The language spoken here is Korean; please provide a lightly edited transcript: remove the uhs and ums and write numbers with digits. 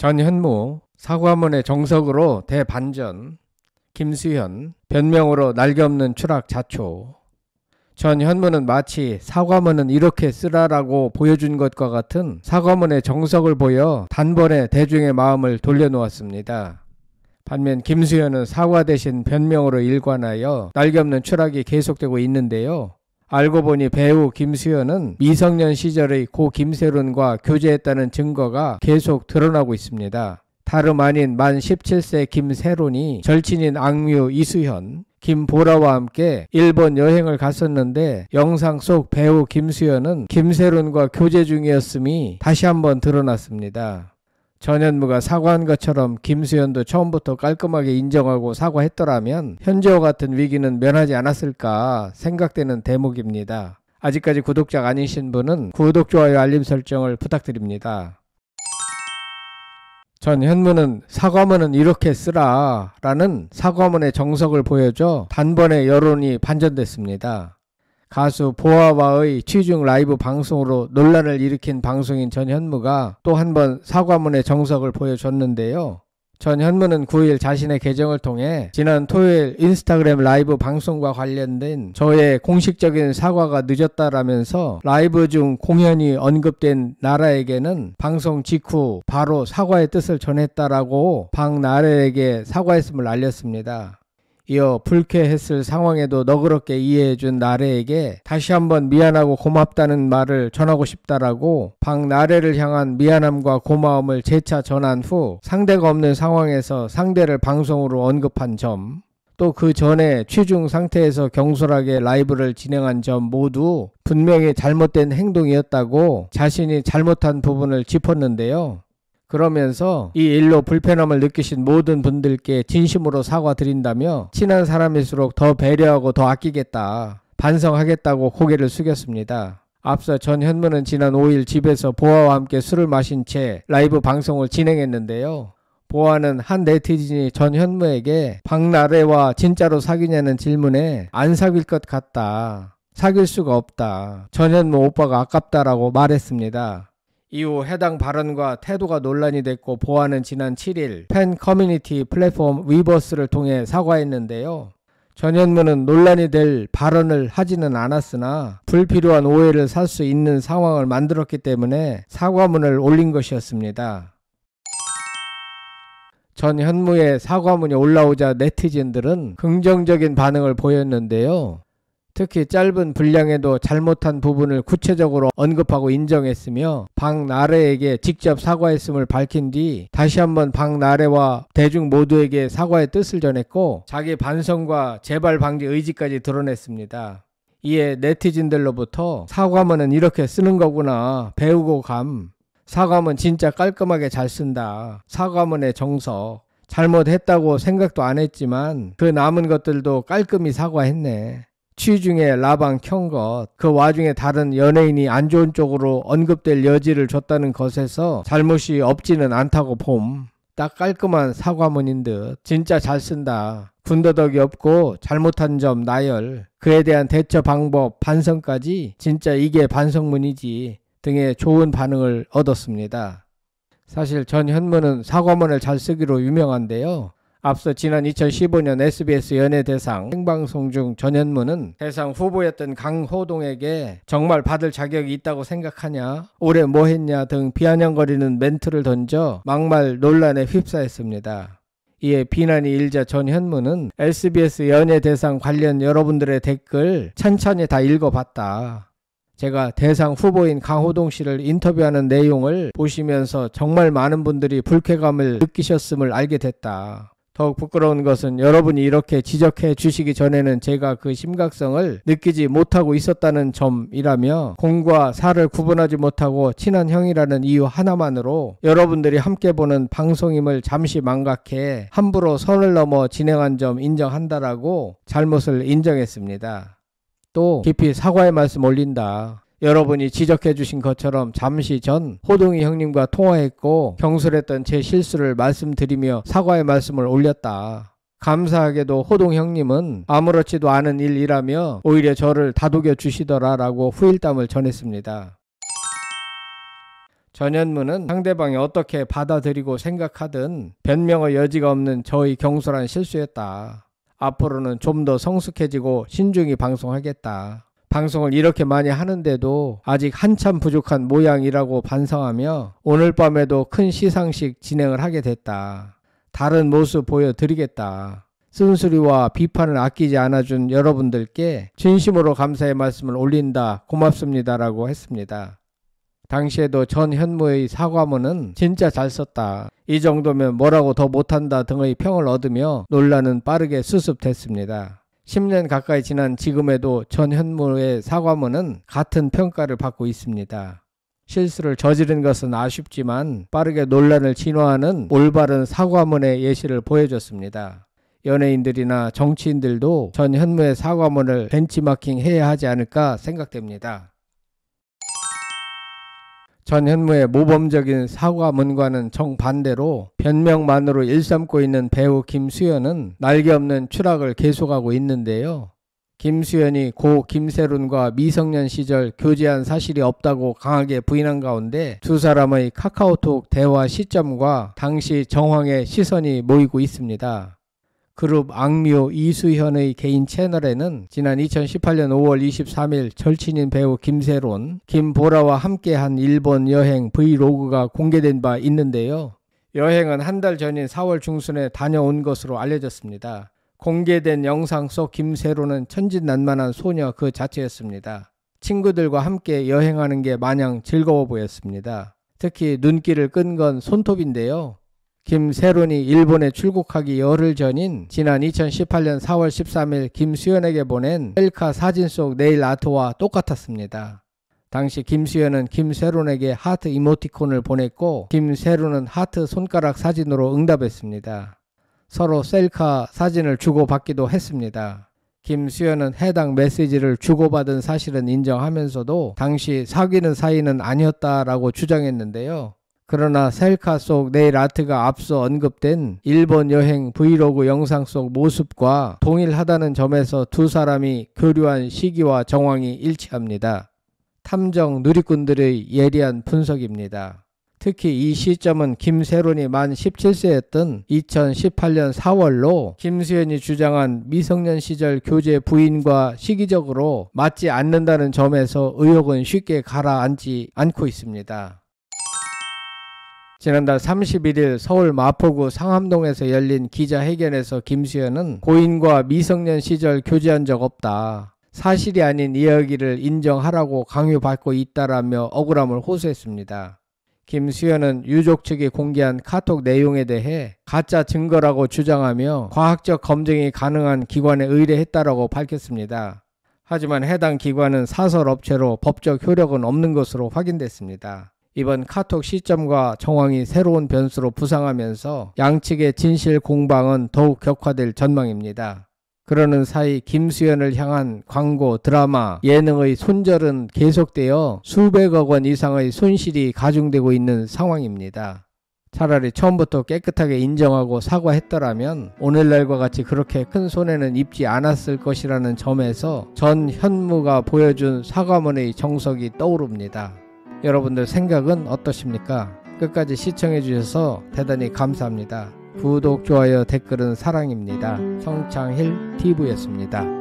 전현무, 사과문의 정석으로 대반전, 김수현, 변명으로 날개없는 추락 자초. 전현무는 마치 사과문은 이렇게 쓰라라고 보여준 것과 같은 사과문의 정석을 보여 단번에 대중의 마음을 돌려놓았습니다. 반면 김수현은 사과 대신 변명으로 일관하여 날개없는 추락이 계속되고 있는데요. 알고 보니 배우 김수현은 미성년 시절의 고 김세론과 교제했다는 증거가 계속 드러나고 있습니다. 다름 아닌 만 17세 김세론이 절친인 악뮤 이수현, 김보라와 함께 일본 여행을 갔었는데 영상 속 배우 김수현은 김세론과 교제 중이었음이 다시 한번 드러났습니다. 전현무가 사과한 것처럼 김수현도 처음부터 깔끔하게 인정하고 사과했더라면 현재와 같은 위기는 면하지 않았을까 생각되는 대목입니다. 아직까지 구독자가 아니신 분은 구독, 좋아요, 알림 설정을 부탁드립니다. 전현무는 사과문은 이렇게 쓰라 라는 사과문의 정석을 보여줘 단번에 여론이 반전됐습니다. 가수 보아와의 취중 라이브 방송으로 논란을 일으킨 방송인 전현무가 또 한 번 사과문의 정석을 보여줬는데요. 전현무는 9일 자신의 계정을 통해 지난 토요일 인스타그램 라이브 방송과 관련된 저의 공식적인 사과가 늦었다라면서 라이브 중 공연이 언급된 나라에게는 방송 직후 바로 사과의 뜻을 전했다라고 박나래에게 사과했음을 알렸습니다. 이어 불쾌했을 상황에도 너그럽게 이해해준 나래에게 다시 한번 미안하고 고맙다는 말을 전하고 싶다라고 박나래를 향한 미안함과 고마움을 재차 전한 후 상대가 없는 상황에서 상대를 방송으로 언급한 점, 또 그 전에 취중 상태에서 경솔하게 라이브를 진행한 점 모두 분명히 잘못된 행동이었다고 자신이 잘못한 부분을 짚었는데요. 그러면서 이 일로 불편함을 느끼신 모든 분들께 진심으로 사과드린다며 친한 사람일수록 더 배려하고 더 아끼겠다, 반성하겠다고 고개를 숙였습니다. 앞서 전현무는 지난 5일 집에서 보아와 함께 술을 마신 채 라이브 방송을 진행했는데요. 보아는 한 네티즌이 전현무에게 박나래와 진짜로 사귀냐는 질문에 안 사귈 것 같다, 사귈 수가 없다, 전현무 오빠가 아깝다라고 말했습니다. 이후 해당 발언과 태도가 논란이 됐고 보아는 지난 7일 팬 커뮤니티 플랫폼 위버스를 통해 사과했는데요. 전현무는 논란이 될 발언을 하지는 않았으나 불필요한 오해를 살 수 있는 상황을 만들었기 때문에 사과문을 올린 것이었습니다. 전현무의 사과문이 올라오자 네티즌들은 긍정적인 반응을 보였는데요. 특히 짧은 분량에도 잘못한 부분을 구체적으로 언급하고 인정했으며 박나래에게 직접 사과했음을 밝힌 뒤 다시 한번 박나래와 대중 모두에게 사과의 뜻을 전했고 자기 반성과 재발 방지 의지까지 드러냈습니다. 이에 네티즌들로부터 사과문은 이렇게 쓰는 거구나, 배우고 감, 사과문 진짜 깔끔하게 잘 쓴다, 사과문의 정석, 잘못했다고 생각도 안 했지만 그 남은 것들도 깔끔히 사과했네, 취중에 라방 켠 것, 그 와중에 다른 연예인이 안 좋은 쪽으로 언급될 여지를 줬다는 것에서 잘못이 없지는 않다고 봄. 딱 깔끔한 사과문인 듯 진짜 잘 쓴다, 군더더기 없고 잘못한 점 나열, 그에 대한 대처 방법, 반성까지 진짜 이게 반성문이지 등의 좋은 반응을 얻었습니다. 사실 전현무는 사과문을 잘 쓰기로 유명한데요. 앞서 지난 2015년 SBS 연예대상 생방송 중 전현무는 대상 후보였던 강호동에게 정말 받을 자격이 있다고 생각하냐, 올해 뭐 했냐 등 비아냥거리는 멘트를 던져 막말 논란에 휩싸였습니다. 이에 비난이 일자 전현무는 SBS 연예대상 관련 여러분들의 댓글 천천히 다 읽어봤다. 제가 대상 후보인 강호동 씨를 인터뷰하는 내용을 보시면서 정말 많은 분들이 불쾌감을 느끼셨음을 알게 됐다. 더욱 부끄러운 것은 여러분이 이렇게 지적해 주시기 전에는 제가 그 심각성을 느끼지 못하고 있었다는 점이라며 공과 사를 구분하지 못하고 친한 형이라는 이유 하나만으로 여러분들이 함께 보는 방송임을 잠시 망각해 함부로 선을 넘어 진행한 점 인정한다라고 잘못을 인정했습니다. 또 깊이 사과의 말씀 올린다. 여러분이 지적해 주신 것처럼 잠시 전 호동이 형님과 통화했고 경솔했던 제 실수를 말씀드리며 사과의 말씀을 올렸다. 감사하게도 호동 형님은 아무렇지도 않은 일이라며 오히려 저를 다독여 주시더라라고 후일담을 전했습니다. 전현무는 상대방이 어떻게 받아들이고 생각하든 변명의 여지가 없는 저의 경솔한 실수였다. 앞으로는 좀 더 성숙해지고 신중히 방송하겠다. 방송을 이렇게 많이 하는데도 아직 한참 부족한 모양이라고 반성하며 오늘 밤에도 큰 시상식 진행을 하게 됐다. 다른 모습 보여드리겠다. 쓴소리와 비판을 아끼지 않아준 여러분들께 진심으로 감사의 말씀을 올린다. 고맙습니다라고 했습니다. 당시에도 전현무의 사과문은 진짜 잘 썼다. 이 정도면 뭐라고 더 못한다 등의 평을 얻으며 논란은 빠르게 수습됐습니다. 10년 가까이 지난 지금에도 전현무의 사과문은 같은 평가를 받고 있습니다. 실수를 저지른 것은 아쉽지만 빠르게 논란을 진화하는 올바른 사과문의 예시를 보여줬습니다. 연예인들이나 정치인들도 전현무의 사과문을 벤치마킹 해야 하지 않을까 생각됩니다. 전현무의 모범적인 사과문과는 정반대로 변명만으로 일삼고 있는 배우 김수현은 날개없는 추락을 계속하고 있는데요. 김수현이 고 김세론과 미성년 시절 교제한 사실이 없다고 강하게 부인한 가운데 두 사람의 카카오톡 대화 시점과 당시 정황의 시선이 모이고 있습니다. 그룹 악뮤 이수현의 개인 채널에는 지난 2018년 5월 23일 절친인 배우 김세론, 김보라와 함께한 일본 여행 브이로그가 공개된 바 있는데요. 여행은 한 달 전인 4월 중순에 다녀온 것으로 알려졌습니다. 공개된 영상 속 김세론은 천진난만한 소녀 그 자체였습니다. 친구들과 함께 여행하는 게 마냥 즐거워 보였습니다. 특히 눈길을 끈 건 손톱인데요. 김세론이 일본에 출국하기 열흘 전인 지난 2018년 4월 13일 김수현에게 보낸 셀카 사진 속 네일 아트와 똑같았습니다. 당시 김수현은 김세론에게 하트 이모티콘을 보냈고 김세론은 하트 손가락 사진으로 응답했습니다. 서로 셀카 사진을 주고받기도 했습니다. 김수현은 해당 메시지를 주고받은 사실은 인정하면서도 당시 사귀는 사이는 아니었다라고 주장했는데요. 그러나 셀카 속 네일 아트가 앞서 언급된 일본 여행 브이로그 영상 속 모습과 동일하다는 점에서 두 사람이 교류한 시기와 정황이 일치합니다. 탐정 누리꾼들의 예리한 분석입니다. 특히 이 시점은 김세론이 만 17세였던 2018년 4월로 김수현이 주장한 미성년 시절 교제 부인과 시기적으로 맞지 않는다는 점에서 의혹은 쉽게 가라앉지 않고 있습니다. 지난달 31일 서울 마포구 상암동에서 열린 기자회견에서 김수현은 고인과 미성년 시절 교제한 적 없다. 사실이 아닌 이야기를 인정하라고 강요받고 있다라며 억울함을 호소했습니다. 김수현은 유족 측이 공개한 카톡 내용에 대해 가짜 증거라고 주장하며 과학적 검증이 가능한 기관에 의뢰했다라고 밝혔습니다. 하지만 해당 기관은 사설업체로 법적 효력은 없는 것으로 확인됐습니다. 이번 카톡 시점과 정황이 새로운 변수로 부상하면서 양측의 진실 공방은 더욱 격화될 전망입니다. 그러는 사이 김수현을 향한 광고, 드라마, 예능의 손절은 계속되어 수백억 원 이상의 손실이 가중되고 있는 상황입니다. 차라리 처음부터 깨끗하게 인정하고 사과했더라면 오늘날과 같이 그렇게 큰 손해는 입지 않았을 것이라는 점에서 전현무가 보여준 사과문의 정석이 떠오릅니다. 여러분들 생각은 어떠십니까? 끝까지 시청해 주셔서 대단히 감사합니다. 구독, 좋아요, 댓글은 사랑입니다. 성창힐 TV였습니다.